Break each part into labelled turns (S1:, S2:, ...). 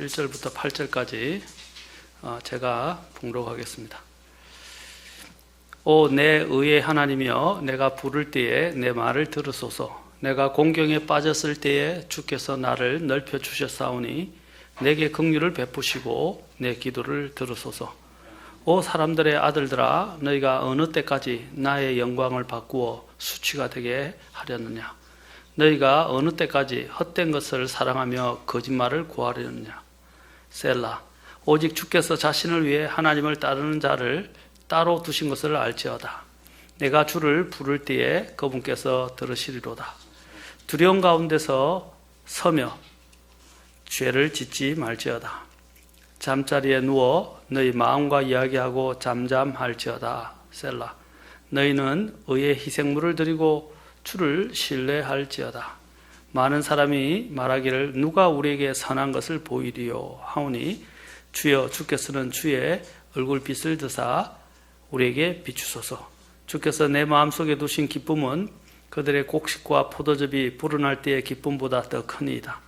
S1: 1절부터 8절까지 제가 봉독하겠습니다. 오 내 의의 하나님이여, 내가 부를 때에 내 말을 들으소서. 내가 공경에 빠졌을 때에 주께서 나를 넓혀 주셨사오니 내게 긍휼을 베푸시고 내 기도를 들으소서. 오 사람들의 아들들아, 너희가 어느 때까지 나의 영광을 바꾸어 수치가 되게 하려느냐? 너희가 어느 때까지 헛된 것을 사랑하며 거짓말을 구하려느냐? 셀라. 오직 주께서 자신을 위해 하나님을 따르는 자를 따로 두신 것을 알지어다. 내가 주를 부를 때에 그분께서 들으시리로다. 두려움 가운데서 서며 죄를 짓지 말지어다. 잠자리에 누워 너희 마음과 이야기하고 잠잠할지어다. 셀라. 너희는 의의 희생물을 드리고 주를 신뢰할지어다. 많은 사람이 말하기를 누가 우리에게 선한 것을 보이리요 하오니 주여, 주께서는 주의 얼굴빛을 드사 우리에게 비추소서. 주께서 내 마음속에 두신 기쁨은 그들의 곡식과 포도즙이 불어날 때의 기쁨보다 더 크니이다.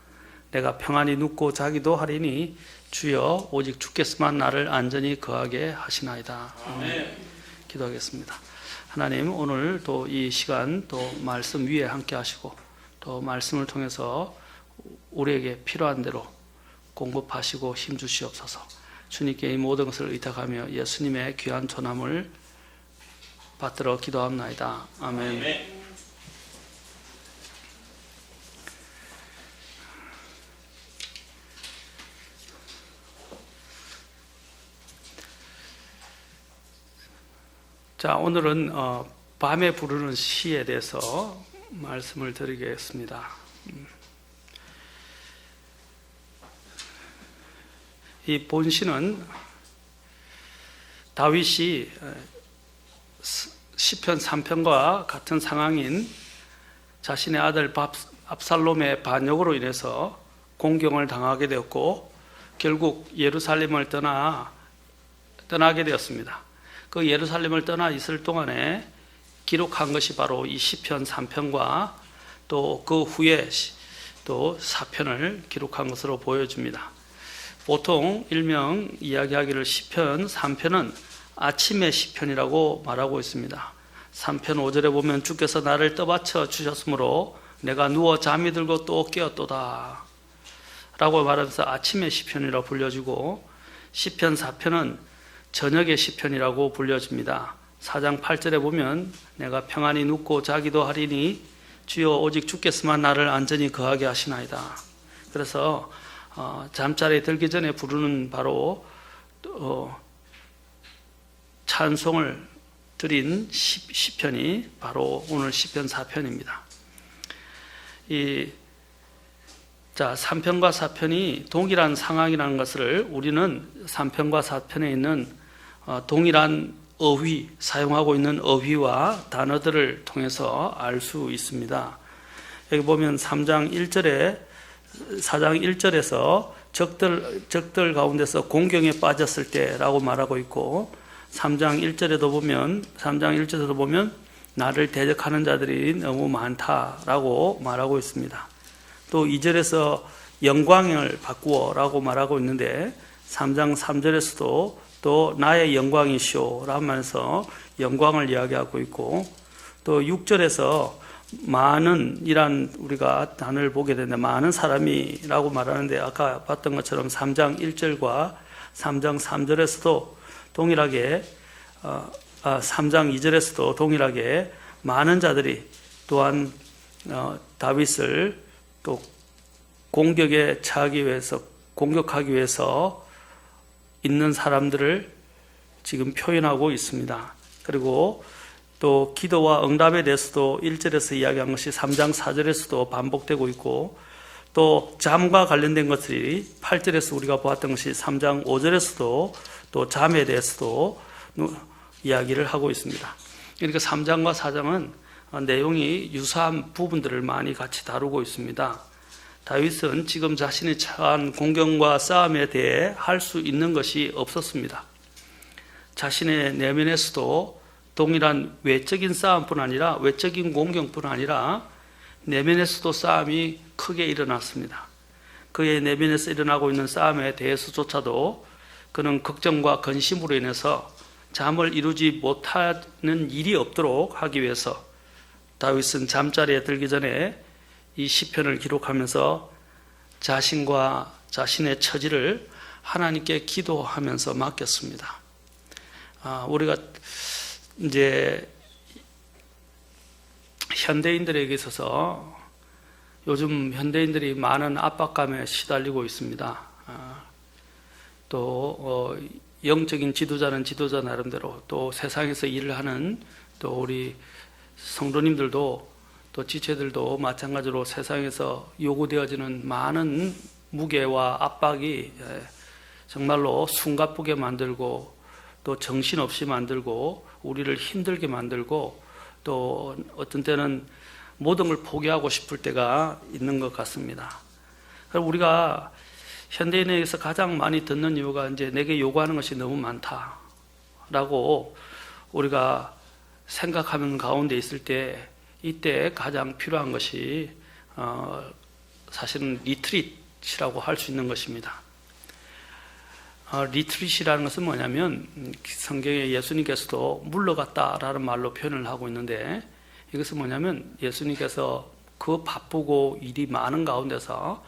S1: 내가 평안히 눕고 자기도 하리니 주여, 오직 주께서만 나를 안전히 거하게 하시나이다. 아멘. 기도하겠습니다. 하나님, 오늘 또 이 시간 또 말씀 위에 함께 하시고 또 말씀을 통해서 우리에게 필요한 대로 공급하시고 힘주시옵소서. 주님께 이 모든 것을 의탁하며 예수님의 귀한 전함을 받들어 기도합나이다. 아멘. 자, 오늘은 밤에 부르는 시에 대해서 말씀을 드리겠습니다. 이 본시는 다윗이 시편 3편과 같은 상황인 자신의 아들 압살롬의 반역으로 인해서 공경을 당하게 되었고 결국 예루살렘을 떠나게 되었습니다. 그 예루살렘을 떠나 있을 동안에 기록한 것이 바로 이 시편 3편과 또 그 후에 또 4편을 기록한 것으로 보여집니다. 보통 일명 이야기하기를 시편 3편은 아침의 시편이라고 말하고 있습니다. 3편 5절에 보면 주께서 나를 떠받쳐 주셨으므로 내가 누워 잠이 들고 또 깨었도다 라고 말하면서 아침의 시편이라고 불려지고, 시편 4편은 저녁의 시편이라고 불려집니다. 4장 8절에 보면 내가 평안히 눕고 자기도 하리니 주여, 오직 주께서만 나를 안전히 거하게 하시나이다. 그래서 잠자리에 들기 전에 부르는 바로 찬송을 드린 시편이 바로 오늘 시편 4편입니다. 3편과 4편이 동일한 상황이라는 것을 우리는 3편과 4편에 있는 동일한 어휘, 사용하고 있는 어휘와 단어들을 통해서 알 수 있습니다. 여기 보면 4장 1절에서 적들 가운데서 공경에 빠졌을 때라고 말하고 있고, 3장 1절에도 보면 나를 대적하는 자들이 너무 많다라고 말하고 있습니다. 또 2절에서 영광을 바꾸어 라고 말하고 있는데 3장 3절에서도 또 나의 영광이시오 라면서 영광을 이야기하고 있고, 또 6절에서 많은 이란 우리가 단어를 보게 되는데 많은 사람이라고 말하는데 아까 봤던 것처럼 3장 1절과 3장 3절에서도 동일하게 3장 2절에서도 동일하게 많은 자들이 또한 다윗을 또 공격에 처하기 위해서 공격하기 위해서 있는 사람들을 지금 표현하고 있습니다. 그리고 또 기도와 응답에 대해서도 1절에서 이야기한 것이 3장 4절에서도 반복되고 있고, 또 잠과 관련된 것들이 8절에서 우리가 보았던 것이 3장 5절에서도 또 잠에 대해서도 이야기를 하고 있습니다. 그러니까 3장과 4장은 내용이 유사한 부분들을 많이 같이 다루고 있습니다. 다윗은 지금 자신이 처한 공경과 싸움에 대해 할 수 있는 것이 없었습니다. 자신의 내면에서도 동일한 외적인 싸움뿐 아니라 외적인 공경뿐 아니라 내면에서도 싸움이 크게 일어났습니다. 그의 내면에서 일어나고 있는 싸움에 대해서조차도 그는 걱정과 근심으로 인해서 잠을 이루지 못하는 일이 없도록 하기 위해서 다윗은 잠자리에 들기 전에 이 시편을 기록하면서 자신과 자신의 처지를 하나님께 기도하면서 맡겼습니다. 우리가 이제 현대인들에게 있어서 요즘 현대인들이 많은 압박감에 시달리고 있습니다. 또 영적인 지도자는 지도자 나름대로, 또 세상에서 일을 하는 또 우리 성도님들도, 또 지체들도 마찬가지로 세상에서 요구되어지는 많은 무게와 압박이 정말로 숨가쁘게 만들고, 또 정신없이 만들고, 우리를 힘들게 만들고, 또 어떤 때는 모든 걸 포기하고 싶을 때가 있는 것 같습니다. 그래서 우리가 현대인에게서 가장 많이 듣는 이유가 이제 내게 요구하는 것이 너무 많다라고 우리가 생각하는 가운데 있을 때, 이때 가장 필요한 것이 사실은 리트릿이라고 할 수 있는 것입니다. 리트릿이라는 것은 뭐냐면 성경에 예수님께서도 물러갔다라는 말로 표현을 하고 있는데, 이것은 뭐냐면 예수님께서 그 바쁘고 일이 많은 가운데서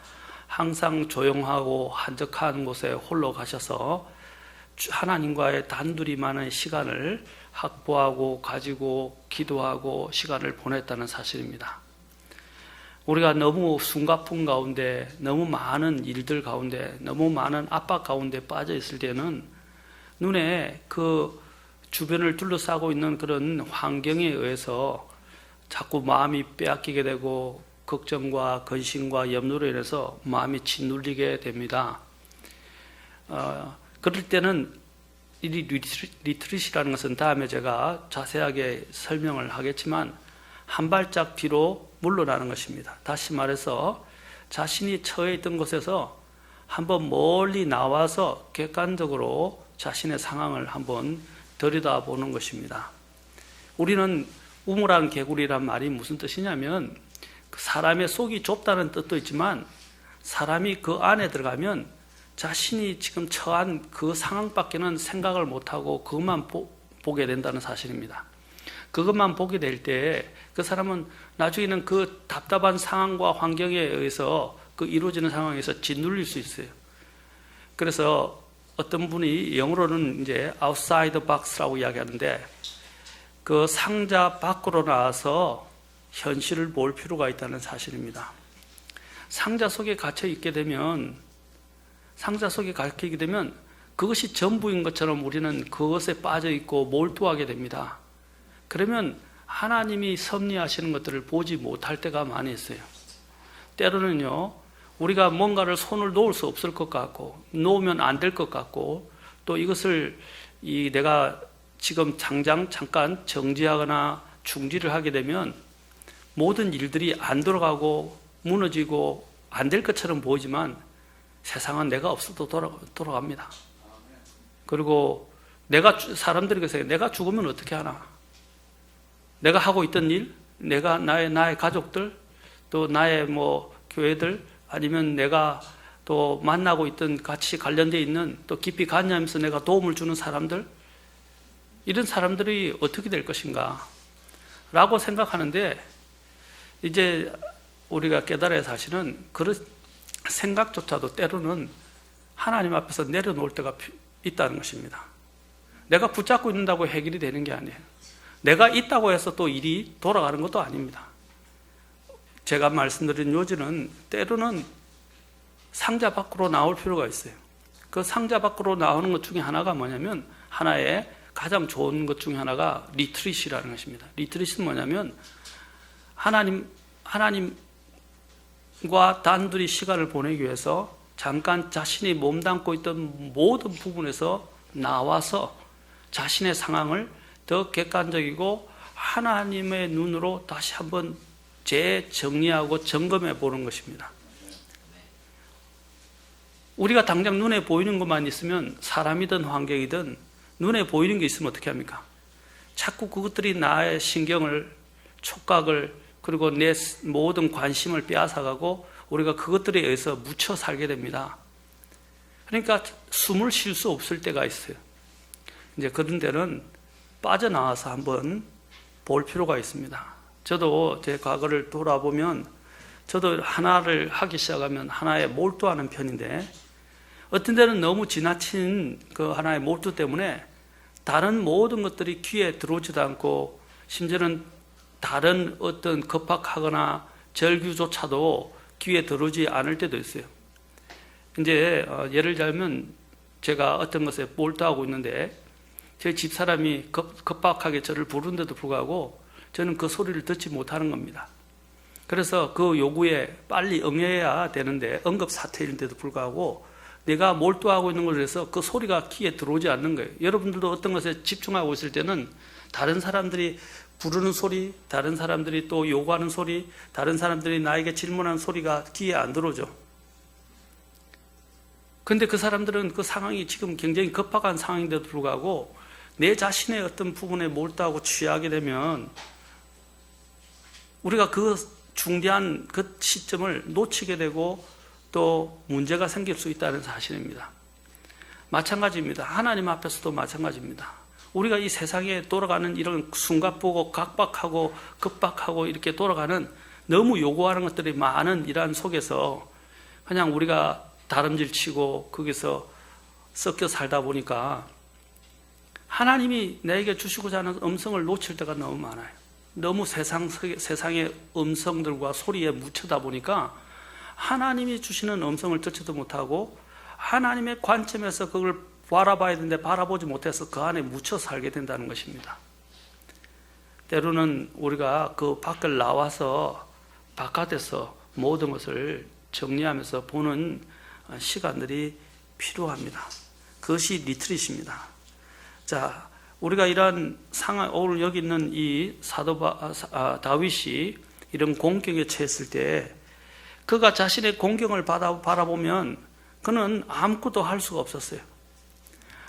S1: 항상 조용하고 한적한 곳에 홀로 가셔서 하나님과의 단둘이만의 시간을 확보하고 가지고 기도하고 시간을 보냈다는 사실입니다. 우리가 너무 숨가쁜 가운데, 너무 많은 일들 가운데, 너무 많은 압박 가운데 빠져 있을 때는 눈에 그 주변을 둘러싸고 있는 그런 환경에 의해서 자꾸 마음이 빼앗기게 되고, 걱정과 근심과 염려로 인해서 마음이 짓눌리게 됩니다. 그럴 때는 이 리트릿이라는 것은 다음에 제가 자세하게 설명을 하겠지만 한 발짝 뒤로 물러나는 것입니다. 다시 말해서 자신이 처해 있던 곳에서 한번 멀리 나와서 객관적으로 자신의 상황을 한번 들여다보는 것입니다. 우리는 우물안 개구리란 말이 무슨 뜻이냐면 사람의 속이 좁다는 뜻도 있지만, 사람이 그 안에 들어가면 자신이 지금 처한 그 상황밖에는 생각을 못하고 그것만 보게 된다는 사실입니다. 그것만 보게 될 때 그 사람은 나중에는 그 답답한 상황과 환경에 의해서 그 이루어지는 상황에서 짓눌릴 수 있어요. 그래서 어떤 분이 영어로는 이제 outside the box라고 이야기하는데, 그 상자 밖으로 나와서 현실을 볼 필요가 있다는 사실입니다. 상자 속에 갇혀 있게 되면 그것이 전부인 것처럼 우리는 그것에 빠져 있고 몰두하게 됩니다. 그러면 하나님이 섭리하시는 것들을 보지 못할 때가 많이 있어요. 때로는요, 우리가 뭔가를 손을 놓을 수 없을 것 같고, 놓으면 안 될 것 같고, 또 이것을 내가 지금 당장 잠깐 정지하거나 중지를 하게 되면 모든 일들이 안 돌아가고 무너지고 안 될 것처럼 보이지만 세상은 내가 없어도 돌아갑니다. 그리고 사람들이 그래서 내가 죽으면 어떻게 하나? 내가 하고 있던 일, 나의 가족들, 또 나의 교회들, 아니면 내가 또 만나고 있던 같이 관련되어 있는, 또 깊이 관여하면서 내가 도움을 주는 사람들, 이런 사람들이 어떻게 될 것인가? 라고 생각하는데, 이제 우리가 깨달아야 할 사실은 그런 생각조차도 때로는 하나님 앞에서 내려놓을 때가 있다는 것입니다. 내가 붙잡고 있는다고 해결이 되는 게 아니에요. 내가 있다고 해서 또 일이 돌아가는 것도 아닙니다. 제가 말씀드린 요지는 때로는 상자 밖으로 나올 필요가 있어요. 그 상자 밖으로 나오는 것 중에 하나가 뭐냐면, 하나의 가장 좋은 것 중에 하나가 리트릿이라는 것입니다. 리트릿은 뭐냐면 하나님과 단둘이 시간을 보내기 위해서 잠깐 자신이 몸담고 있던 모든 부분에서 나와서 자신의 상황을 더 객관적이고 하나님의 눈으로 다시 한번 재정리하고 점검해 보는 것입니다. 우리가 당장 눈에 보이는 것만 있으면, 사람이든 환경이든 눈에 보이는 게 있으면 어떻게 합니까? 자꾸 그것들이 나의 신경을, 촉각을, 그리고 내 모든 관심을 빼앗아가고 우리가 그것들에 의해서 묻혀 살게 됩니다. 그러니까 숨을 쉴 수 없을 때가 있어요. 이제 그런 데는 빠져나와서 한번 볼 필요가 있습니다. 저도 제 과거를 돌아보면 저도 하나를 하기 시작하면 하나에 몰두하는 편인데 어떤 데는 너무 지나친 그 하나의 몰두 때문에 다른 모든 것들이 귀에 들어오지도 않고 심지어는 다른 어떤 급박하거나 절규조차도 귀에 들어오지 않을 때도 있어요. 이제 예를 들면 제가 어떤 것에 몰두하고 있는데 제 집사람이 급박하게 저를 부르는데도 불구하고 저는 그 소리를 듣지 못하는 겁니다. 그래서 그 요구에 빨리 응해야 되는데 응급사태인데도 불구하고 내가 몰두하고 있는 것을 해서 그 소리가 귀에 들어오지 않는 거예요. 여러분들도 어떤 것에 집중하고 있을 때는 다른 사람들이 부르는 소리, 다른 사람들이 또 요구하는 소리, 다른 사람들이 나에게 질문하는 소리가 귀에 안 들어오죠. 근데 그 사람들은 그 상황이 지금 굉장히 급박한 상황인데도 불구하고 내 자신의 어떤 부분에 몰두하고 취하게 되면 우리가 그 중대한 그 시점을 놓치게 되고 또 문제가 생길 수 있다는 사실입니다. 마찬가지입니다. 하나님 앞에서도 마찬가지입니다. 우리가 이 세상에 돌아가는 이런 숨가쁘고 각박하고 급박하고 이렇게 돌아가는 너무 요구하는 것들이 많은 이러한 속에서 그냥 우리가 다름질 치고 거기서 섞여 살다 보니까 하나님이 나에게 주시고자 하는 음성을 놓칠 때가 너무 많아요. 너무 세상의 음성들과 소리에 묻혀다 보니까 하나님이 주시는 음성을 듣지도 못하고 하나님의 관점에서 그걸 바라봐야 되는데 바라보지 못해서 그 안에 묻혀 살게 된다는 것입니다. 때로는 우리가 그 밖을 나와서 바깥에서 모든 것을 정리하면서 보는 시간들이 필요합니다. 그것이 리트릿입니다. 자, 우리가 이러한 상황, 오늘 여기 있는 이 다윗이 이런 공경에 처했을 때 그가 자신의 공경을 바라보면 그는 아무것도 할 수가 없었어요.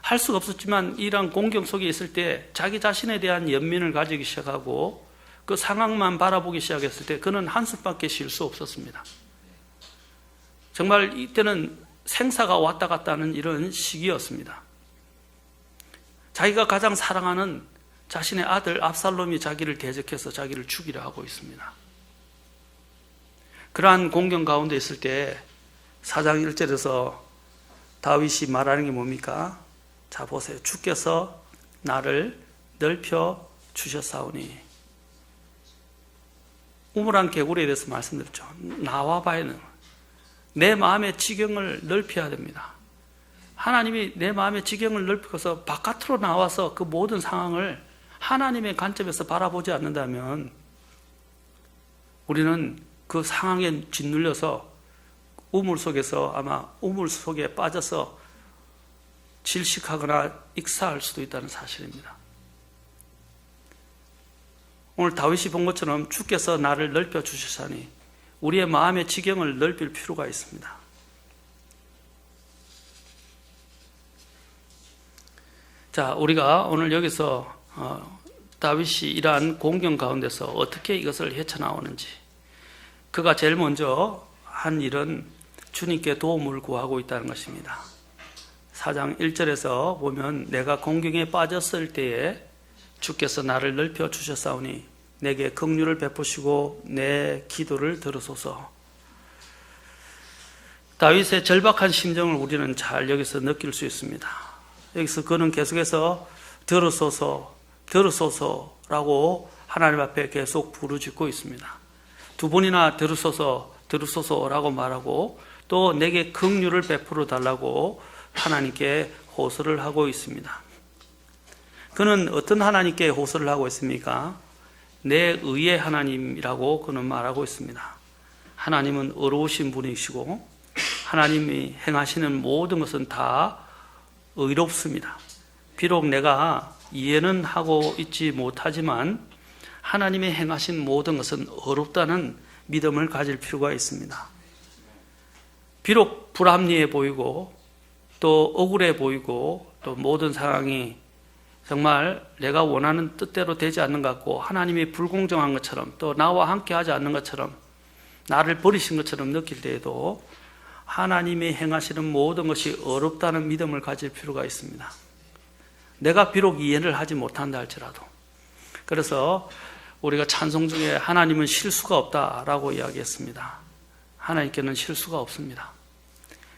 S1: 할 수가 없었지만 이러한 공경 속에 있을 때 자기 자신에 대한 연민을 가지기 시작하고 그 상황만 바라보기 시작했을 때 그는 한숨밖에 쉴 수 없었습니다. 정말 이때는 생사가 왔다 갔다 하는 이런 시기였습니다. 자기가 가장 사랑하는 자신의 아들 압살롬이 자기를 대적해서 자기를 죽이려 하고 있습니다. 그러한 공경 가운데 있을 때 4장 1절에서 다윗이 말하는 게 뭡니까? 자, 보세요. 주께서 나를 넓혀 주셨사오니. 우물한 개구리에 대해서 말씀드렸죠. 나와봐야는 내 마음의 지경을 넓혀야 됩니다. 하나님이 내 마음의 지경을 넓혀서 바깥으로 나와서 그 모든 상황을 하나님의 관점에서 바라보지 않는다면 우리는 그 상황에 짓눌려서 우물 속에서 아마 우물 속에 빠져서 질식하거나 익사할 수도 있다는 사실입니다. 오늘 다윗이 본 것처럼 주께서 나를 넓혀 주시사니 우리의 마음의 지경을 넓힐 필요가 있습니다. 자, 우리가 오늘 여기서 다윗이 이러한 공경 가운데서 어떻게 이것을 헤쳐나오는지, 그가 제일 먼저 한 일은 주님께 도움을 구하고 있다는 것입니다. 4장 1절에서 보면 내가 공경에 빠졌을 때에 주께서 나를 넓혀 주셨사오니 내게 긍휼을 베푸시고 내 기도를 들으소서. 다윗의 절박한 심정을 우리는 잘 여기서 느낄 수 있습니다. 여기서 그는 계속해서 들으소서, 들으소서라고 하나님 앞에 계속 부르짖고 있습니다. 두 번이나 들으소서, 들으소서라고 말하고 또 내게 긍휼을 베풀어 달라고 하나님께 호소를 하고 있습니다. 그는 어떤 하나님께 호소를 하고 있습니까? 내 의의 하나님이라고 그는 말하고 있습니다. 하나님은 의로우신 분이시고 하나님이 행하시는 모든 것은 다 의롭습니다. 비록 내가 이해는 하고 있지 못하지만 하나님의 행하신 모든 것은 의롭다는 믿음을 가질 필요가 있습니다. 비록 불합리해 보이고 또 억울해 보이고 또 모든 상황이 정말 내가 원하는 뜻대로 되지 않는 것 같고 하나님이 불공정한 것처럼 또 나와 함께 하지 않는 것처럼 나를 버리신 것처럼 느낄 때에도 하나님이 행하시는 모든 것이 어렵다는 믿음을 가질 필요가 있습니다. 내가 비록 이해를 하지 못한다 할지라도. 그래서 우리가 찬송 중에 하나님은 실수가 없다라고 이야기했습니다. 하나님께는 실수가 없습니다.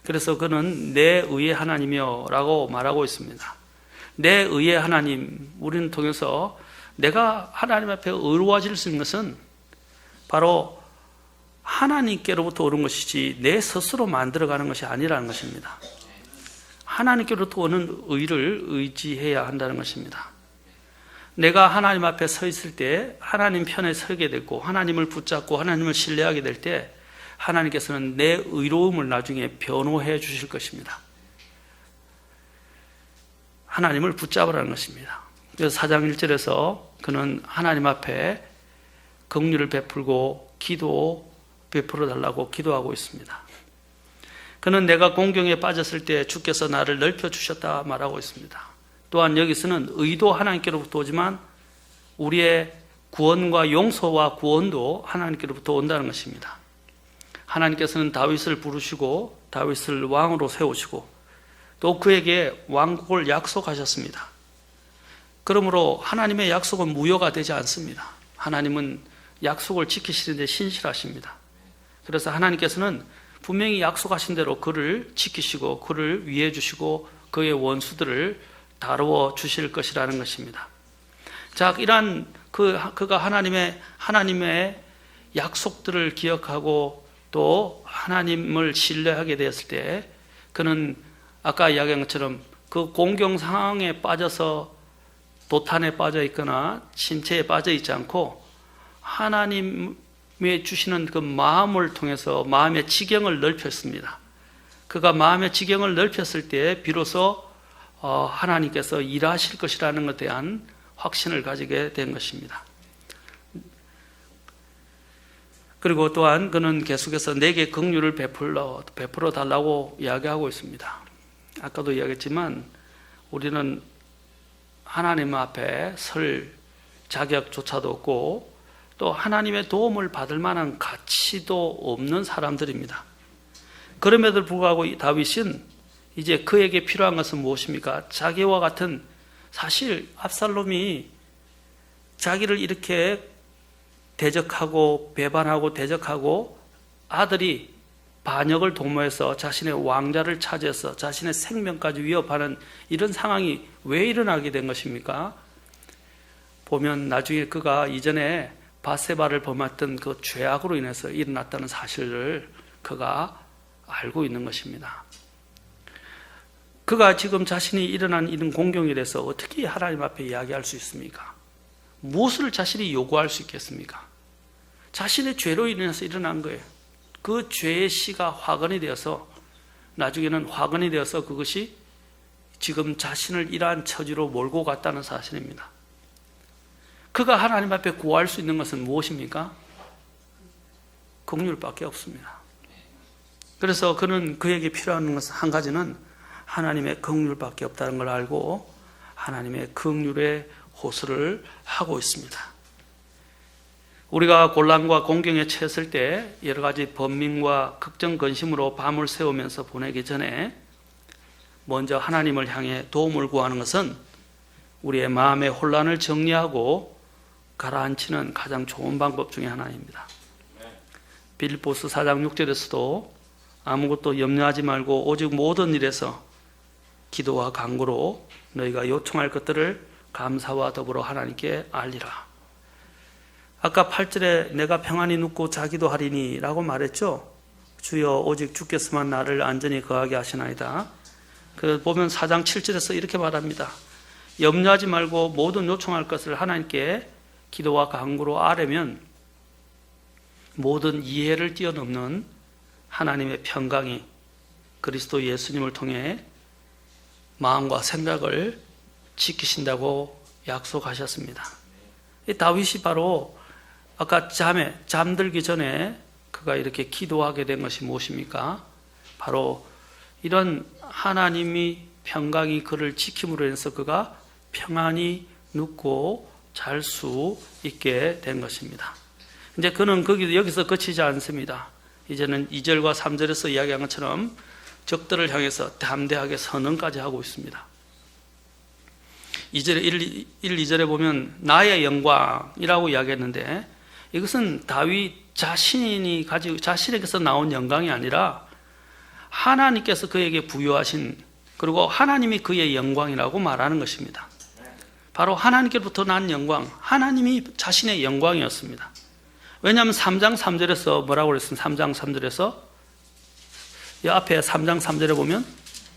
S1: 그래서 그는 내 의의 하나님이여 라고 말하고 있습니다. 내 의의 하나님, 우리는 통해서 내가 하나님 앞에 의로워질 수 있는 것은 바로 하나님께로부터 오는 것이지 내 스스로 만들어가는 것이 아니라는 것입니다. 하나님께로부터 오는 의를 의지해야 한다는 것입니다. 내가 하나님 앞에 서 있을 때 하나님 편에 서게 되고 하나님을 붙잡고 하나님을 신뢰하게 될 때 하나님께서는 내 의로움을 나중에 변호해 주실 것입니다. 하나님을 붙잡으라는 것입니다. 그래서 4장 1절에서 그는 하나님 앞에 긍휼을 베풀고 기도 베풀어 달라고 기도하고 있습니다. 그는 내가 공경에 빠졌을 때 주께서 나를 넓혀 주셨다 말하고 있습니다. 또한 여기서는 의도 하나님께로부터 오지만 우리의 구원과 용서와 구원도 하나님께로부터 온다는 것입니다. 하나님께서는 다윗을 부르시고 다윗을 왕으로 세우시고 또 그에게 왕국을 약속하셨습니다. 그러므로 하나님의 약속은 무효가 되지 않습니다. 하나님은 약속을 지키시는 데 신실하십니다. 그래서 하나님께서는 분명히 약속하신 대로 그를 지키시고 그를 위해 주시고 그의 원수들을 다루어 주실 것이라는 것입니다. 자, 이러한 그가 하나님의 약속들을 기억하고 또 하나님을 신뢰하게 되었을 때 그는 아까 이야기한 것처럼 그 공경 상황에 빠져서 도탄에 빠져 있거나 침체에 빠져 있지 않고 하나님이 주시는 그 마음을 통해서 마음의 지경을 넓혔습니다. 그가 마음의 지경을 넓혔을 때 비로소 하나님께서 일하실 것이라는 것에 대한 확신을 가지게 된 것입니다. 그리고 또한 그는 계속해서 내게 긍휼을 베풀어 달라고 이야기하고 있습니다. 아까도 이야기했지만 우리는 하나님 앞에 설 자격조차도 없고 또 하나님의 도움을 받을 만한 가치도 없는 사람들입니다. 그럼에도 불구하고 다윗은 이제 그에게 필요한 것은 무엇입니까? 자기와 같은, 사실 압살롬이 자기를 이렇게 대적하고 배반하고 대적하고 아들이 반역을 도모해서 자신의 왕자를 차지해서 자신의 생명까지 위협하는 이런 상황이 왜 일어나게 된 것입니까? 보면 나중에 그가 이전에 바세바를 범했던 그 죄악으로 인해서 일어났다는 사실을 그가 알고 있는 것입니다. 그가 지금 자신이 일어난 이런 공경에 대해서 어떻게 하나님 앞에 이야기할 수 있습니까? 무엇을 자신이 요구할 수 있겠습니까? 자신의 죄로 인해서 일어난 거예요. 그 죄의 씨가 화근이 되어서 나중에는 화근이 되어서 그것이 지금 자신을 이러한 처지로 몰고 갔다는 사실입니다. 그가 하나님 앞에 구할 수 있는 것은 무엇입니까? 긍휼밖에 없습니다. 그래서 그는 그에게 필요한 것은 한 가지는 하나님의 긍휼밖에 없다는 걸 알고 하나님의 긍휼의 호소를 하고 있습니다. 우리가 곤란과 공경에 처했을 때 여러 가지 번민과 걱정 근심으로 밤을 새우면서 보내기 전에 먼저 하나님을 향해 도움을 구하는 것은 우리의 마음의 혼란을 정리하고 가라앉히는 가장 좋은 방법 중에 하나입니다. 빌립보서 4장 6절에서도 아무것도 염려하지 말고 오직 모든 일에서 기도와 간구로 너희가 요청할 것들을 감사와 더불어 하나님께 알리라. 아까 8절에 내가 평안히 눕고 자기도 하리니 라고 말했죠. 주여 오직 주께서만 나를 안전히 거하게 하시나이다. 그 보면 4장 7절에서 이렇게 말합니다. 염려하지 말고 모든 요청할 것을 하나님께 기도와 간구로 아뢰면 모든 이해를 뛰어넘는 하나님의 평강이 그리스도 예수님을 통해 마음과 생각을 지키신다고 약속하셨습니다. 이 다윗이 바로 아까 잠들기 전에 그가 이렇게 기도하게 된 것이 무엇입니까? 바로 이런 하나님이 평강이 그를 지킴으로 인해서 그가 평안히 눕고 잘 수 있게 된 것입니다. 이제 그는 여기서 그치지 않습니다. 이제는 2절과 3절에서 이야기한 것처럼 적들을 향해서 담대하게 선언까지 하고 있습니다. 2절에 1, 2절에 보면 나의 영광이라고 이야기했는데, 이것은 다윗 자신에게서 나온 영광이 아니라 하나님께서 그에게 부여하신, 그리고 하나님이 그의 영광이라고 말하는 것입니다. 바로 하나님께로부터 난 영광, 하나님이 자신의 영광이었습니다. 왜냐하면 3장 3절에서 뭐라고 그랬습니까? 3장 3절에서 이 앞에 3장 3절에 보면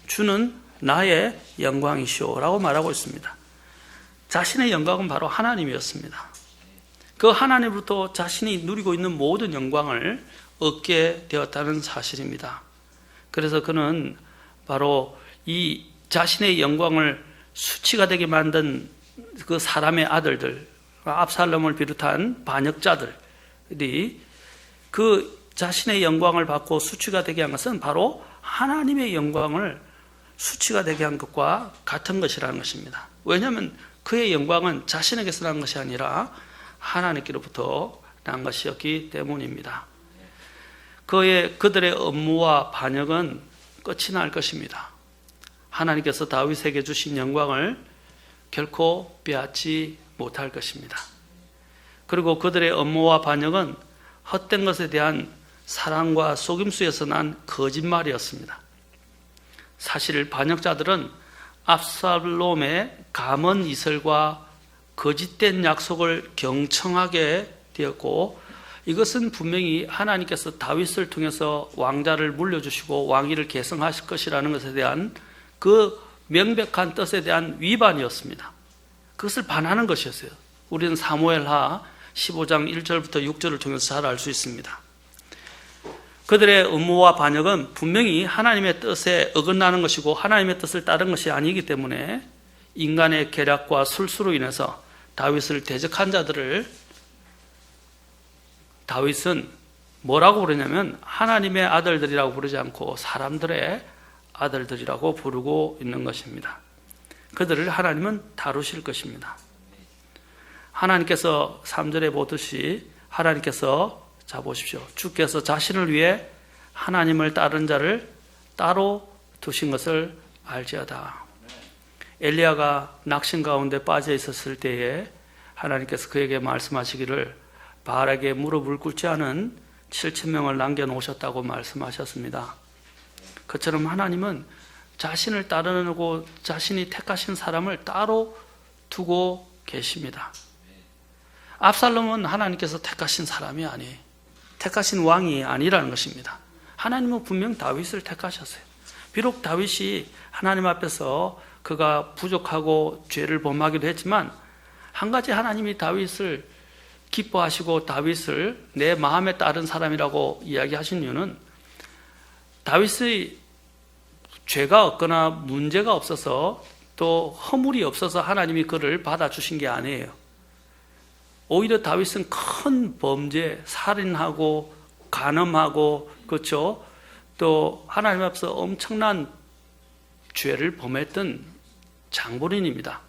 S1: 주는 나의 영광이시오 라고 말하고 있습니다. 자신의 영광은 바로 하나님이었습니다. 그 하나님으로부터 자신이 누리고 있는 모든 영광을 얻게 되었다는 사실입니다. 그래서 그는 바로 이 자신의 영광을 수치가 되게 만든 그 사람의 아들들, 압살롬을 비롯한 반역자들이 그 자신의 영광을 받고 수치가 되게 한 것은 바로 하나님의 영광을 수치가 되게 한 것과 같은 것이라는 것입니다. 왜냐하면 그의 영광은 자신에게서 난 것이 아니라 하나님께로부터 난 것이었기 때문입니다. 그들의 업무와 반역은 끝이 날 것입니다. 하나님께서 다윗에게 주신 영광을 결코 빼앗지 못할 것입니다. 그리고 그들의 업무와 반역은 헛된 것에 대한 사랑과 속임수에서 난 거짓말이었습니다. 사실 반역자들은 압살롬의 감언 이설과 거짓된 약속을 경청하게 되었고, 이것은 분명히 하나님께서 다윗을 통해서 왕자를 물려주시고 왕위를 계승하실 것이라는 것에 대한 그 명백한 뜻에 대한 위반이었습니다. 그것을 반하는 것이었어요. 우리는 사무엘하 15장 1절부터 6절을 통해서 잘 알 수 있습니다. 그들의 음모와 반역은 분명히 하나님의 뜻에 어긋나는 것이고 하나님의 뜻을 따른 것이 아니기 때문에 인간의 계략과 술수로 인해서 다윗을 대적한 자들을 다윗은 뭐라고 부르냐면 하나님의 아들들이라고 부르지 않고 사람들의 아들들이라고 부르고 있는 것입니다. 그들을 하나님은 다루실 것입니다. 하나님께서 3절에 보듯이 하나님께서 자 보십시오. 주께서 자신을 위해 하나님을 따른 자를 따로 두신 것을 알지어다. 엘리야가 낙심 가운데 빠져 있었을 때에 하나님께서 그에게 말씀하시기를 바알에게 무릎을 꿇지 않은 7,000명을 남겨놓으셨다고 말씀하셨습니다. 그처럼 하나님은 자신을 따르고 자신이 택하신 사람을 따로 두고 계십니다. 압살롬은 하나님께서 택하신 사람이 아니에요. 택하신 왕이 아니라는 것입니다. 하나님은 분명 다윗을 택하셨어요. 비록 다윗이 하나님 앞에서 그가 부족하고 죄를 범하기도 했지만 한 가지 하나님이 다윗을 기뻐하시고 다윗을 내 마음에 따른 사람이라고 이야기하신 이유는 다윗의 죄가 없거나 문제가 없어서 또 허물이 없어서 하나님이 그를 받아주신 게 아니에요. 오히려 다윗은 큰 범죄, 살인하고 간음하고 그렇죠. 또 하나님 앞에서 엄청난 죄를 범했던 장본인입니다.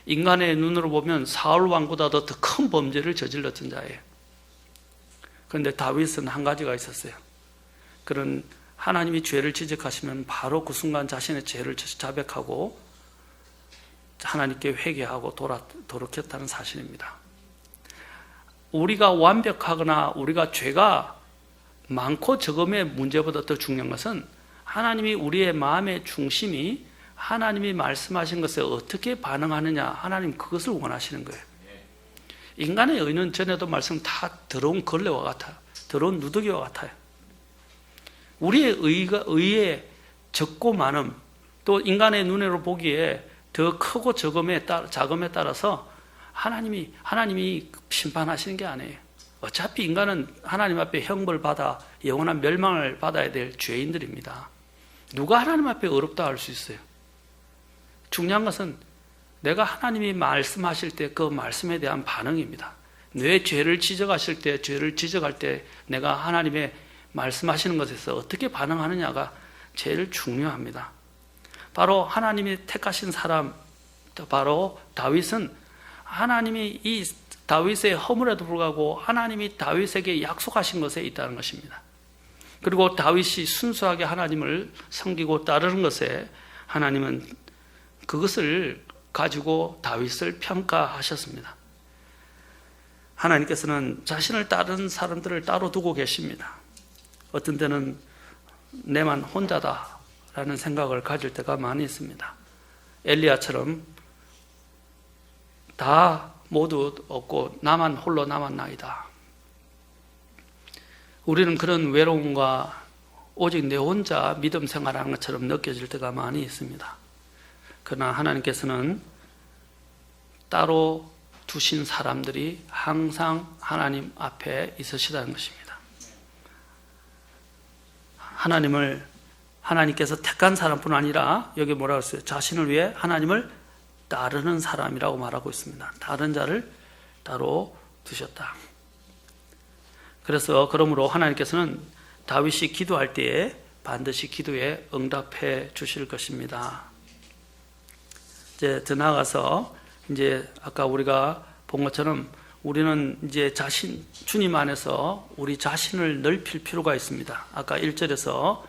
S1: 인간의 눈으로 보면 사울 왕보다도 더 큰 범죄를 저질렀던 자예요. 그런데 다윗은 한 가지가 있었어요. 그런 하나님이 죄를 지적하시면 바로 그 순간 자신의 죄를 자백하고 하나님께 회개하고 돌이켰다는 사실입니다. 우리가 완벽하거나 우리가 죄가 많고 적음의 문제보다 더 중요한 것은 하나님이 우리의 마음의 중심이 하나님이 말씀하신 것에 어떻게 반응하느냐, 하나님 그것을 원하시는 거예요. 인간의 의는 전에도 말씀 다 더러운 걸레와 같아요. 더러운 누더기와 같아요. 우리의 의의 적고 많음, 또 인간의 눈으로 보기에 더 크고 작음에 따라서 하나님이 심판하시는 게 아니에요. 어차피 인간은 하나님 앞에 형벌 받아 영원한 멸망을 받아야 될 죄인들입니다. 누가 하나님 앞에 어렵다 할 수 있어요? 중요한 것은 내가 하나님이 말씀하실 때 그 말씀에 대한 반응입니다. 내 죄를 지적하실 때, 죄를 지적할 때 내가 하나님의 말씀하시는 것에서 어떻게 반응하느냐가 제일 중요합니다. 바로 하나님이 택하신 사람, 바로 다윗은 하나님이 이 다윗의 허물에도 불구하고 하나님이 다윗에게 약속하신 것에 있다는 것입니다. 그리고 다윗이 순수하게 하나님을 섬기고 따르는 것에 하나님은 그것을 가지고 다윗을 평가하셨습니다. 하나님께서는 자신을 따르는 사람들을 따로 두고 계십니다. 어떤 때는 내만 혼자다라는 생각을 가질 때가 많이 있습니다. 엘리야처럼 다 모두 없고 나만 홀로 남았나이다. 우리는 그런 외로움과 오직 내 혼자 믿음 생활하는 것처럼 느껴질 때가 많이 있습니다. 그러나 하나님께서는 따로 두신 사람들이 항상 하나님 앞에 있으시다는 것입니다. 하나님께서 택한 사람뿐 아니라 여기 뭐라고 했어요? 자신을 위해 하나님을 따르는 사람이라고 말하고 있습니다. 다른 자를 따로 두셨다. 그러므로 하나님께서는 다윗이 기도할 때에 반드시 기도에 응답해 주실 것입니다. 이제 더 나아가서 이제 아까 우리가 본 것처럼 우리는 이제 주님 안에서 우리 자신을 넓힐 필요가 있습니다. 아까 1절에서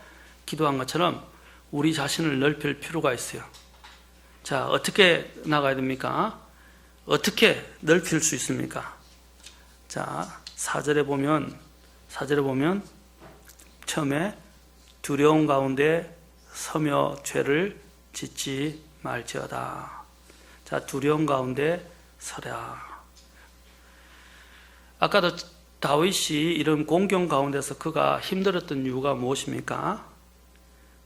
S1: 기도한 것처럼 우리 자신을 넓힐 필요가 있어요. 자, 어떻게 나가야 됩니까? 어떻게 넓힐 수 있습니까? 자, 4절에 보면 처음에 두려움 가운데 서며 죄를 짓지 말지어다. 자, 두려움 가운데 서라. 아까도 다윗이 이런 공경 가운데서 그가 힘들었던 이유가 무엇입니까?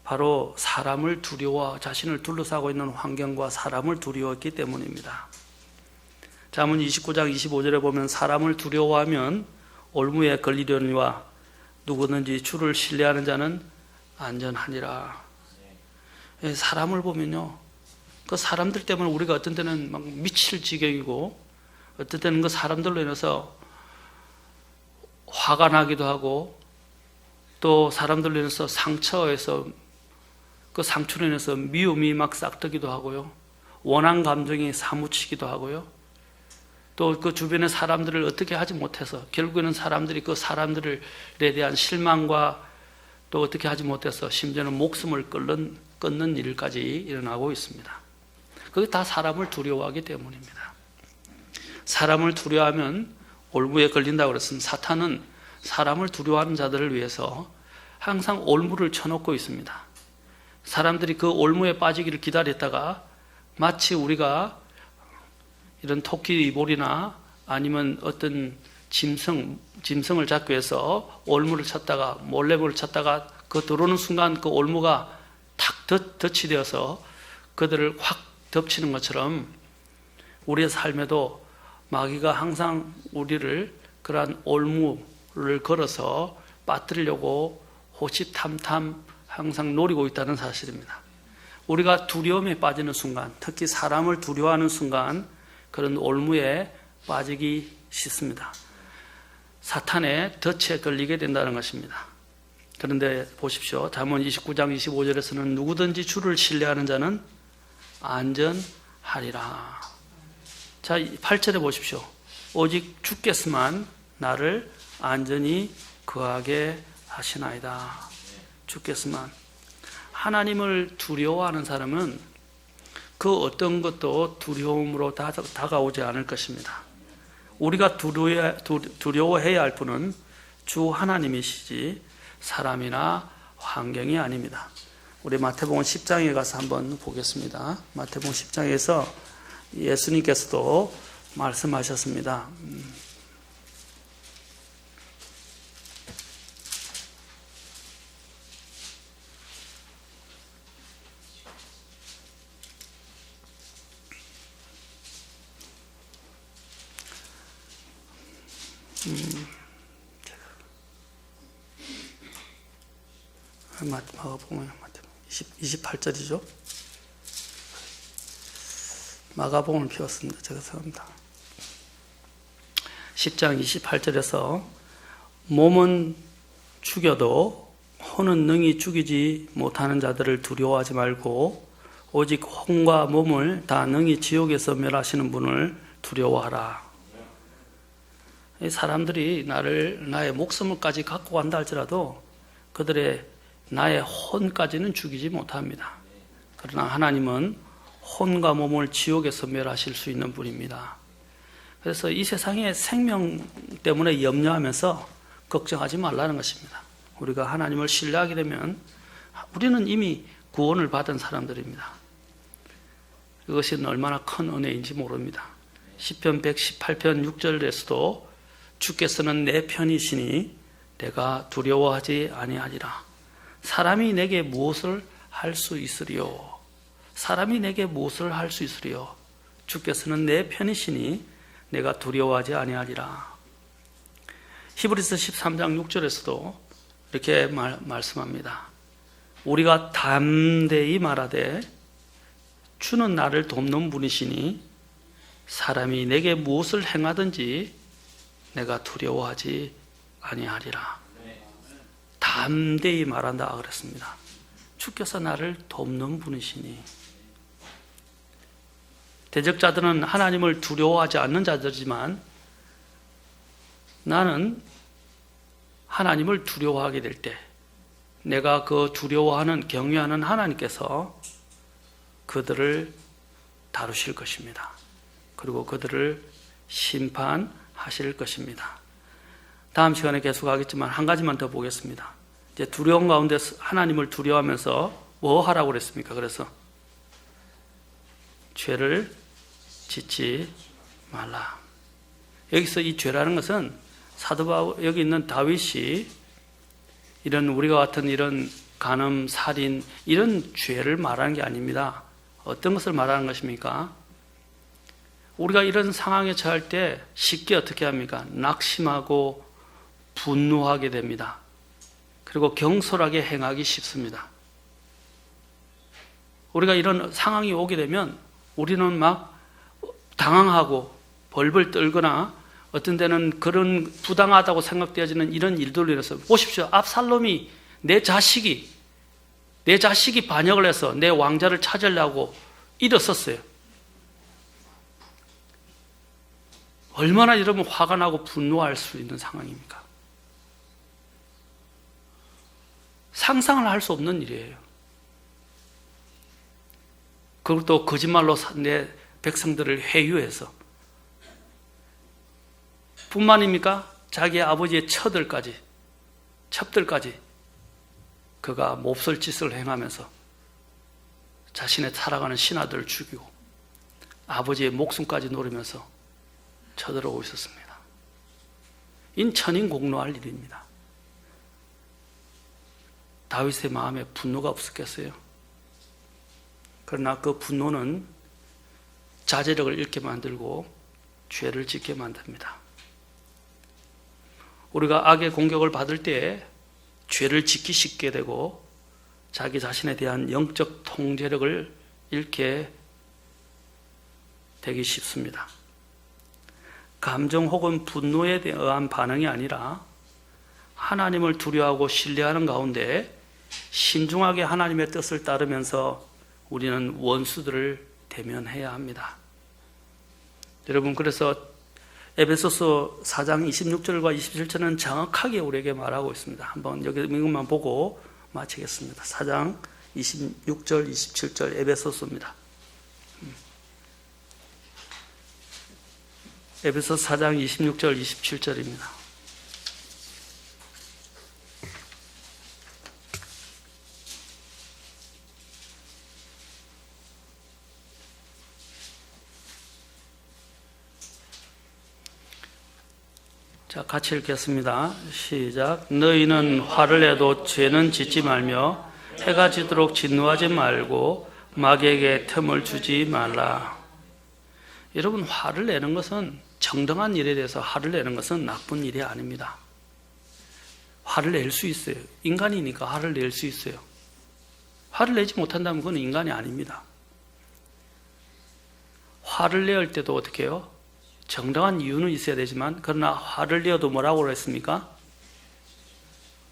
S1: 바로 사람을 자신을 둘러싸고 있는 환경과 사람을 두려워했기 때문입니다. 잠언 29장 25절에 보면 사람을 두려워하면 올무에 걸리려니와 누구든지 주를 신뢰하는 자는 안전하니라. 사람을 보면요, 그 사람들 때문에 우리가 어떤 때는 막 미칠 지경이고 어떤 때는 그 사람들로 인해서 화가 나기도 하고 또 사람들로 인해서 상처에서 그 상처로 인해서 미움이 막 싹트기도 하고요, 원한 감정이 사무치기도 하고요, 또 그 주변의 사람들을 어떻게 하지 못해서 결국에는 사람들이 그 사람들에 대한 실망과 또 어떻게 하지 못해서 심지어는 목숨을 끊는 일까지 일어나고 있습니다. 그게 다 사람을 두려워하기 때문입니다. 사람을 두려워하면 올무에 걸린다고 그랬으면 사탄은 사람을 두려워하는 자들을 위해서 항상 올무를 쳐놓고 있습니다. 사람들이 그 올무에 빠지기를 기다렸다가 마치 우리가 이런 토끼 이볼이나 아니면 어떤 짐승을 잡기 위해서 올무를 찾다가 몰래물을 찾다가 그 들어오는 순간 그 올무가 탁 덫이 되어서 그들을 확 덮치는 것처럼 우리의 삶에도 마귀가 항상 우리를 그러한 올무를 걸어서 빠뜨리려고 호시탐탐 항상 노리고 있다는 사실입니다. 우리가 두려움에 빠지는 순간, 특히 사람을 두려워하는 순간 그런 올무에 빠지기 쉽습니다. 사탄의 덫에 걸리게 된다는 것입니다. 그런데 보십시오. 잠언 29장 25절에서는 누구든지 주를 신뢰하는 자는 안전하리라. 자, 8절에 보십시오. 오직 주께서만 나를 안전히 거하게 하시나이다. 주께서만. 하나님을 두려워하는 사람은 그 어떤 것도 두려움으로 다가오지 않을 것입니다. 우리가 두려워해야 할 분은 주 하나님이시지 사람이나 환경이 아닙니다. 우리 마태복음 10장에 가서 한번 보겠습니다. 마태복음 10장에서 예수님께서도 말씀하셨습니다. 마가복음 28절이죠. 마가복음을 피웠습니다. 제가 죄송합니다. 10장 28절에서 몸은 죽여도 혼은 능히 죽이지 못하는 자들을 두려워하지 말고 오직 혼과 몸을 다 능히 지옥에서 멸하시는 분을 두려워하라. 이 사람들이 나의 목숨을까지 갖고 간다 할지라도 그들의 나의 혼까지는 죽이지 못합니다. 그러나 하나님은 혼과 몸을 지옥에서 멸하실 수 있는 분입니다. 그래서 이 세상의 생명 때문에 염려하면서 걱정하지 말라는 것입니다. 우리가 하나님을 신뢰하게 되면 우리는 이미 구원을 받은 사람들입니다. 그것이 얼마나 큰 은혜인지 모릅니다. 시편 118편 6절에서도 주께서는 내 편이시니 내가 두려워하지 아니하리라. 사람이 내게 무엇을 할 수 있으리요? 사람이 내게 무엇을 할 수 있으리요? 주께서는 내 편이시니 내가 두려워하지 아니하리라. 히브리서 13장 6절에서도 이렇게 말씀합니다. 우리가 담대히 말하되 주는 나를 돕는 분이시니 사람이 내게 무엇을 행하든지 내가 두려워하지 아니하리라. 담대히 말한다 그랬습니다. 주께서 나를 돕는 분이시니. 대적자들은 하나님을 두려워하지 않는 자들이지만 나는 하나님을 두려워하게 될 때 내가 그 두려워하는 경외하는 하나님께서 그들을 다루실 것입니다. 그리고 그들을 심판하실 것입니다. 다음 시간에 계속하겠지만 한 가지만 더 보겠습니다. 이제 두려움 가운데 하나님을 두려워하면서 뭐 하라고 그랬습니까? 그래서 죄를 짓지 말라. 여기서 이 죄라는 것은 사도 바울, 여기 있는 다윗이 이런 우리가 같은 이런 간음, 살인 이런 죄를 말하는 게 아닙니다. 어떤 것을 말하는 것입니까? 우리가 이런 상황에 처할 때 쉽게 어떻게 합니까? 낙심하고 분노하게 됩니다. 그리고 경솔하게 행하기 쉽습니다. 우리가 이런 상황이 오게 되면 우리는 막 당황하고 벌벌 떨거나 어떤 데는 그런 부당하다고 생각되어지는 이런 일들로 인해서 보십시오. 압살롬이 내 자식이 반역을 해서 내 왕자를 찾으려고 일었었어요. 얼마나 이러면 화가 나고 분노할 수 있는 상황입니까? 상상을 할 수 없는 일이에요. 그리고 또 거짓말로 내 백성들을 회유해서 뿐만입니까? 자기 아버지의 첩들까지 그가 몹쓸 짓을 행하면서 자신의 살아가는 신하들을 죽이고 아버지의 목숨까지 노리면서 쳐들어오고 있었습니다. 인천인공노할 일입니다. 다윗의 마음에 분노가 없었겠어요? 그러나 그 분노는 자제력을 잃게 만들고 죄를 짓게 만듭니다. 우리가 악의 공격을 받을 때 죄를 짓기 쉽게 되고 자기 자신에 대한 영적 통제력을 잃게 되기 쉽습니다. 감정 혹은 분노에 의한 반응이 아니라 하나님을 두려워하고 신뢰하는 가운데 신중하게 하나님의 뜻을 따르면서 우리는 원수들을 대면해야 합니다. 여러분, 그래서 에베소서 4장 26절과 27절은 정확하게 우리에게 말하고 있습니다. 한번 여기 이것만 보고 마치겠습니다. 4장 26절, 27절 에베소서입니다. 에베소 4장 26절, 27절입니다. 자, 같이 읽겠습니다. 시작. 너희는 화를 내도 죄는 짓지 말며 해가 지도록 진노하지 말고 마귀에게 틈을 주지 말라. 여러분, 화를 내는 것은 정당한 일에 대해서 화를 내는 것은 나쁜 일이 아닙니다. 화를 낼 수 있어요. 인간이니까 화를 낼 수 있어요. 화를 내지 못한다면 그건 인간이 아닙니다. 화를 낼 때도 어떻게 해요? 정당한 이유는 있어야 되지만 그러나 화를 내어도 뭐라고 그랬습니까?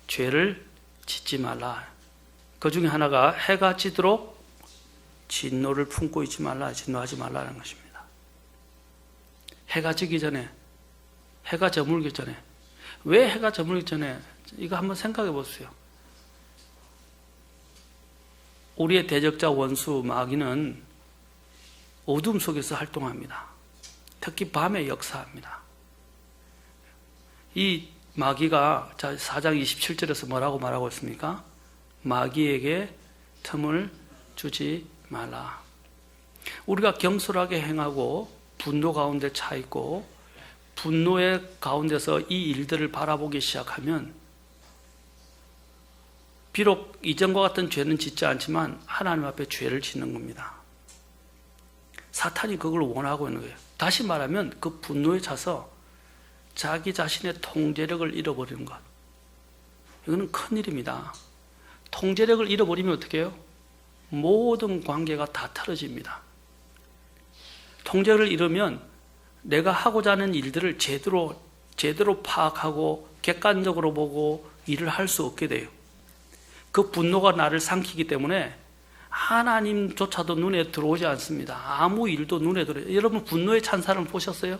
S1: 죄를 짓지 말라. 그 중에 하나가 해가 지도록 진노를 품고 있지 말라, 진노하지 말라는 것입니다. 해가 지기 전에 해가 저물기 전에. 왜 해가 저물기 전에? 이거 한번 생각해 보세요. 우리의 대적자 원수 마귀는 어둠 속에서 활동합니다. 특히 밤에 역사합니다. 이 마귀가 4장 27절에서 뭐라고 말하고 있습니까? 마귀에게 틈을 주지 말라. 우리가 경솔하게 행하고 분노 가운데 차 있고 분노의 가운데서 이 일들을 바라보기 시작하면 비록 이전과 같은 죄는 짓지 않지만 하나님 앞에 죄를 짓는 겁니다. 사탄이 그걸 원하고 있는 거예요. 다시 말하면 그 분노에 차서 자기 자신의 통제력을 잃어버리는 것. 이거는 큰일입니다. 통제력을 잃어버리면 어떻게 해요? 모든 관계가 다 틀어집니다. 통제를 잃으면 내가 하고자 하는 일들을 제대로 파악하고 객관적으로 보고 일을 할 수 없게 돼요. 그 분노가 나를 삼키기 때문에 하나님조차도 눈에 들어오지 않습니다. 아무 일도 눈에 들어오죠. 여러분 분노에 찬 사람 보셨어요?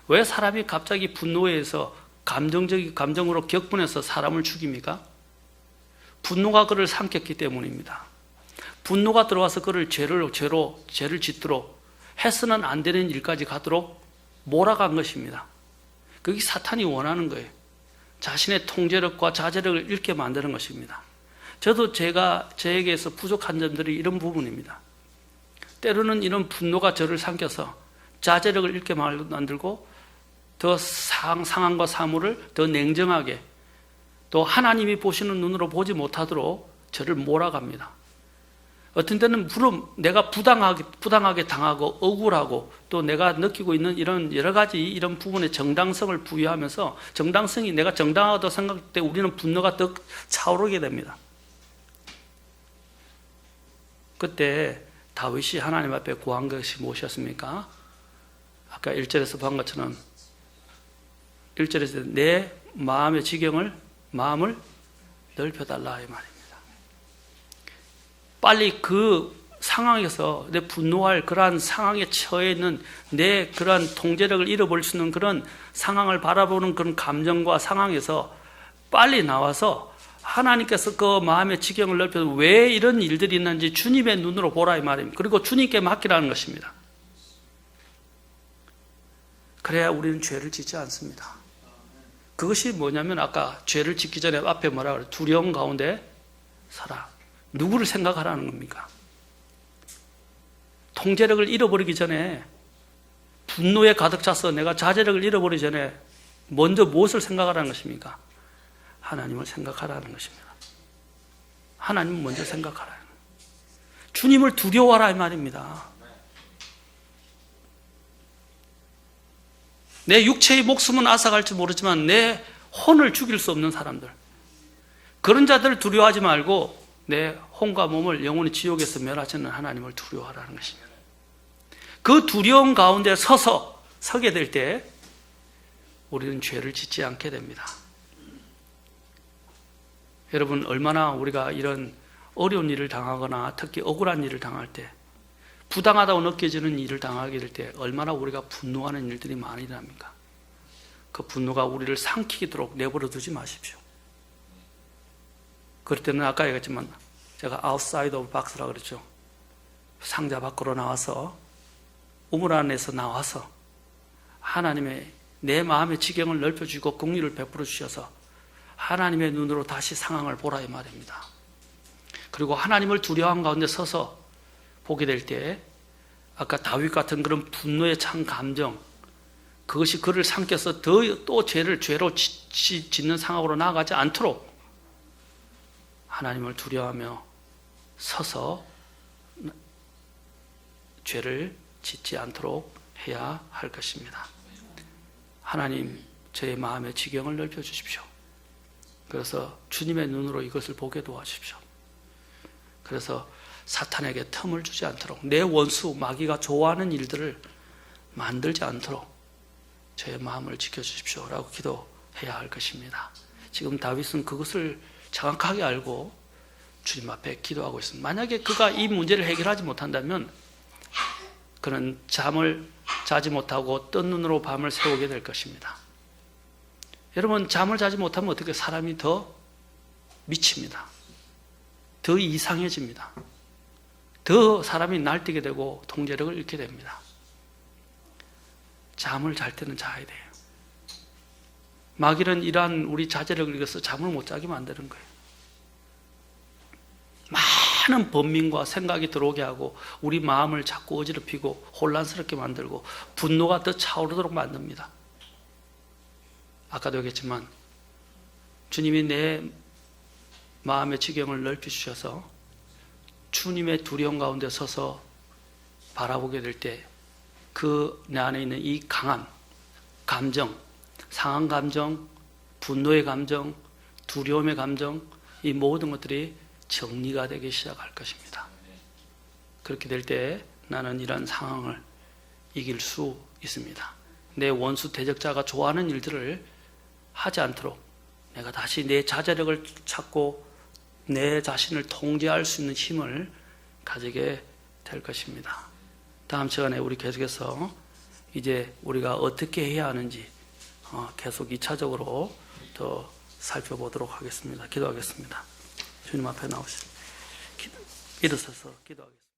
S1: 왜 사람이 갑자기 분노에서 감정으로 격분해서 사람을 죽입니까? 분노가 그를 삼켰기 때문입니다. 분노가 들어와서 그를 죄를 짓도록 해서는 안 되는 일까지 가도록 몰아간 것입니다. 그게 사탄이 원하는 거예요. 자신의 통제력과 자제력을 잃게 만드는 것입니다. 저도 저에게서 부족한 점들이 이런 부분입니다. 때로는 이런 분노가 저를 삼켜서 자제력을 잃게 만들고 더 상황과 사물을 더 냉정하게 또 하나님이 보시는 눈으로 보지 못하도록 저를 몰아갑니다. 어떤 때는 물론 내가 부당하게 당하고 억울하고 또 내가 느끼고 있는 이런 여러 가지 이런 부분에 정당성을 부여하면서 정당성이 내가 정당하다고 생각할 때 우리는 분노가 더 차오르게 됩니다. 그때 다윗이 하나님 앞에 구한 것이 무엇이었습니까? 아까 1절에서 본 것처럼 1절에서 내 마음의 마음을 넓혀달라 이 말입니다. 빨리 그 상황에서 내 분노할 그러한 상황에 처해 있는 내 그러한 통제력을 잃어버릴 수 있는 그런 상황을 바라보는 그런 감정과 상황에서 빨리 나와서 하나님께서 그 마음의 지경을 넓혀서 왜 이런 일들이 있는지 주님의 눈으로 보라 이 말입니다. 그리고 주님께 맡기라는 것입니다. 그래야 우리는 죄를 짓지 않습니다. 그것이 뭐냐면 아까 죄를 짓기 전에 앞에 뭐라 그래요? 두려움 가운데 서라. 누구를 생각하라는 겁니까? 통제력을 잃어버리기 전에 분노에 가득 차서 내가 자제력을 잃어버리기 전에 먼저 무엇을 생각하라는 것입니까? 하나님을 생각하라는 것입니다. 하나님을 먼저 생각하라는 거예요. 주님을 두려워하라 이 말입니다. 내 육체의 목숨은 앗아갈지 모르지만 내 혼을 죽일 수 없는 사람들, 그런 자들을 두려워하지 말고 내 혼과 몸을 영원히 지옥에서 멸하시는 하나님을 두려워하라는 것입니다. 그 두려움 가운데 서게 될 때 우리는 죄를 짓지 않게 됩니다. 여러분, 얼마나 우리가 이런 어려운 일을 당하거나 특히 억울한 일을 당할 때, 부당하다고 느껴지는 일을 당하게 될 때 얼마나 우리가 분노하는 일들이 많이 일어납니까? 그 분노가 우리를 삼키도록 내버려 두지 마십시오. 그럴 때는 아까 얘기했지만 제가 outside of box라고 그랬죠. 상자 밖으로 나와서 우물 안에서 나와서 하나님의 내 마음의 지경을 넓혀주고 긍휼을 베풀어 주셔서 하나님의 눈으로 다시 상황을 보라 이 말입니다. 그리고 하나님을 두려워한 가운데 서서 보게 될 때 아까 다윗 같은 그런 분노에 찬 감정, 그것이 그를 삼켜서 또 죄로 짓는 상황으로 나아가지 않도록 하나님을 두려워하며 서서 죄를 짓지 않도록 해야 할 것입니다. 하나님, 저의 마음의 지경을 넓혀주십시오. 그래서 주님의 눈으로 이것을 보게 도와주십시오. 그래서 사탄에게 틈을 주지 않도록, 내 원수 마귀가 좋아하는 일들을 만들지 않도록 저의 마음을 지켜주십시오 라고 기도해야 할 것입니다. 지금 다윗은 그것을 정확하게 알고 주님 앞에 기도하고 있습니다. 만약에 그가 이 문제를 해결하지 못한다면 그는 잠을 자지 못하고 뜬 눈으로 밤을 새우게 될 것입니다. 여러분, 잠을 자지 못하면 어떻게 사람이 더 미칩니다. 더 이상해집니다. 더 사람이 날뛰게 되고 통제력을 잃게 됩니다. 잠을 잘 때는 자야 돼요. 마귀는 이러한 우리 자제력을 이겨서 잠을 못 자게 만드는 거예요. 많은 번민과 생각이 들어오게 하고 우리 마음을 자꾸 어지럽히고 혼란스럽게 만들고 분노가 더 차오르도록 만듭니다. 아까도 얘기했지만 주님이 내 마음의 지경을 넓혀주셔서 주님의 두려움 가운데 서서 바라보게 될 때 그 내 안에 있는 이 강한 감정, 상한 감정, 분노의 감정, 두려움의 감정, 이 모든 것들이 정리가 되기 시작할 것입니다. 그렇게 될 때 나는 이런 상황을 이길 수 있습니다. 내 원수 대적자가 좋아하는 일들을 하지 않도록 내가 다시 내 자제력을 찾고 내 자신을 통제할 수 있는 힘을 가지게 될 것입니다. 다음 시간에 우리 계속해서 이제 우리가 어떻게 해야 하는지 계속 2차적으로 더 살펴보도록 하겠습니다. 기도하겠습니다. 주님 앞에 나오시죠. 일어서서 기도하겠습니다.